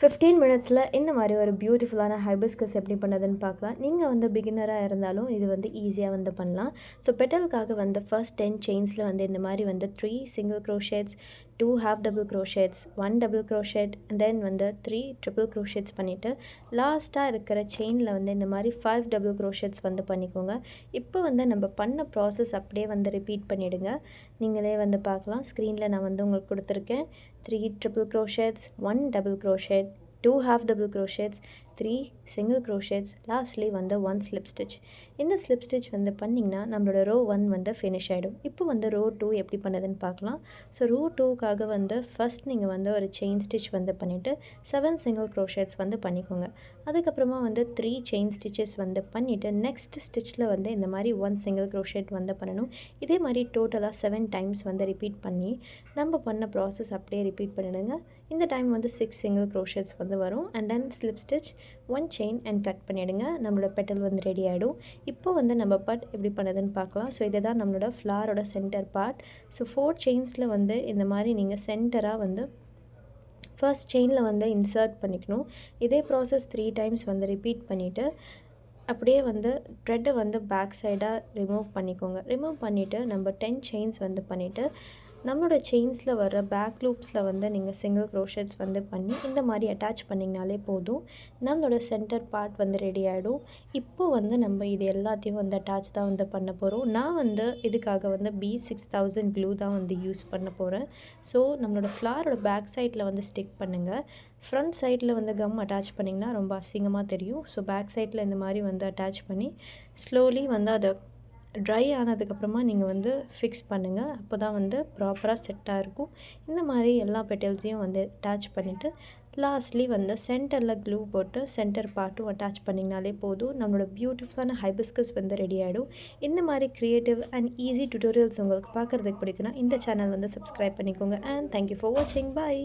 15 மினிட்ஸில் இந்த மாதிரி ஒரு பியூட்டிஃபுல்லான ஹைபிஸ்கஸ் எப்படி பண்ணதுன்னு பார்க்கலாம். நீங்கள் வந்து பிகினராக இருந்தாலும் இது வந்து ஈஸியாக வந்து பண்ணலாம். ஸோ பெட்டலுக்காக வந்து ஃபர்ஸ்ட் 10 செயின்ஸில் வந்து இந்த மாதிரி வந்து 3 single crochets, 2 half double crochets, 1 double crochet, then வந்து 3 ட்ரிபிள் க்ரோஷேட்ஸ் பண்ணிவிட்டு லாஸ்ட்டாக இருக்கிற செயினில் வந்து இந்த மாதிரி 5 டபுள் க்ரோஷேட்ஸ் வந்து பண்ணிக்கோங்க. இப்போ வந்து நம்ம பண்ண ப்ராசஸ் அப்படியே வந்து ரிப்பீட் பண்ணிவிடுங்க. நீங்களே வந்து பார்க்கலாம், ஸ்க்ரீனில் நான் வந்து உங்களுக்கு கொடுத்துருக்கேன். 3 triple crochets, 1 double crochet, 2 half double crochets, 3 single crochets, lastly வந்து 1 slip stitch. இந்த slip stitch வந்து பண்ணிங்கன்னா நம்மளோட row 1 வந்து finish ஆகிடும். இப்போ வந்து row 2 எப்படி பண்ணதுன்னு பார்க்கலாம். ஸோ row 2க்காக வந்து ஃபஸ்ட் நீங்கள் வந்து ஒரு செயின் ஸ்டிச் வந்து பண்ணிவிட்டு 7 single crochets வந்து பண்ணிக்கோங்க. அதுக்கப்புறமா வந்து 3 செயின் ஸ்டிச்சஸ் வந்து பண்ணிவிட்டு நெக்ஸ்ட் ஸ்டிச்சில் வந்து இந்த மாதிரி 1 single crochet வந்து பண்ணணும். இதே மாதிரி டோட்டலாக 7 டைம்ஸ் வந்து ரிப்பீட் பண்ணி நம்ம பண்ண ப்ராசஸ் அப்படியே ரிப்பீட் பண்ணிடுங்க. இந்த டைம் வந்து 6 சிங்கிள் க்ரோஷேட்ஸ் வந்து வரும். And then slip stitch, 1 chain and cut பண்ணிவிடுங்க. நம்மளோட பெட்டல் வந்து ரெடி ஆகிடும். இப்போ வந்து நம்ம பட் எப்படி பண்ணுதுன்னு பார்க்கலாம். ஸோ இதை தான் நம்மளோட ஃப்ளாரோட சென்டர் பார்ட். ஸோ 4 செயின்ஸில் வந்து இந்த மாதிரி நீங்கள் சென்டராக வந்து ஃபர்ஸ்ட் செயினில் வந்து இன்சர்ட் பண்ணிக்கணும். இதே ப்ராசஸ் 3 டைம்ஸ் வந்து ரிப்பீட் பண்ணிவிட்டு அப்படியே வந்து த்ரெட்டை வந்து பேக் சைடாக ரிமூவ் பண்ணிக்கோங்க. ரிமூவ் பண்ணிவிட்டு நம்ம 10 செயின்ஸ் வந்து பண்ணிவிட்டு நம்மளோட செயின்ஸில் வர்ற பேக் லூப்ஸில் வந்து நீங்கள் சிங்கிள் க்ரோஷேட்ஸ் வந்து பண்ணி இந்த மாதிரி அட்டாச் பண்ணிங்கனாலே போதும். நம்மளோட சென்டர் பார்ட் வந்து ரெடி ஆகிடும். இப்போது வந்து நம்ம இது எல்லாத்தையும் வந்து அட்டாச் தான் வந்து பண்ண போகிறோம். நான் வந்து இதுக்காக வந்து B6000 க்ளூ தான் வந்து யூஸ் பண்ண போகிறேன். ஸோ நம்மளோட ஃப்ளாரோட பேக் சைடில் வந்து ஸ்டிக் பண்ணுங்கள். ஃப்ரண்ட் சைடில் வந்து கம் அட்டாச் பண்ணிங்கன்னா ரொம்ப அசிங்கமாக தெரியும். ஸோ பேக் சைடில் இந்த மாதிரி வந்து அட்டாச் பண்ணி ஸ்லோலி வந்து அதை ட்ரை ஆனதுக்கப்புறமா நீங்கள் வந்து ஃபிக்ஸ் பண்ணுங்கள். அப்போ தான் வந்து ப்ராப்பராக செட்டாக இருக்கும். இந்த மாதிரி எல்லா பெட்டல்ஸையும் வந்து அட்டாச் பண்ணிவிட்டு லாஸ்ட்லி வந்து சென்டரில் க்ளூ போட்டு சென்டர் பார்ட்டும் அட்டாச் பண்ணிங்கனாலே போதும். நம்மளோட பியூட்டிஃபுல்லான ஹைபிஸ்கஸ் வந்து ரெடி ஆகிடும். இந்த மாதிரி க்ரியேட்டிவ் அண்ட் ஈஸி டியூட்டோரியல்ஸ் உங்களுக்கு பார்க்குறதுக்கு பிடிக்குன்னா இந்த சேனல் வந்து சப்ஸ்கிரைப் பண்ணிக்கோங்க. அண்ட் தேங்க்யூ ஃபார் வாட்சிங். பாய்.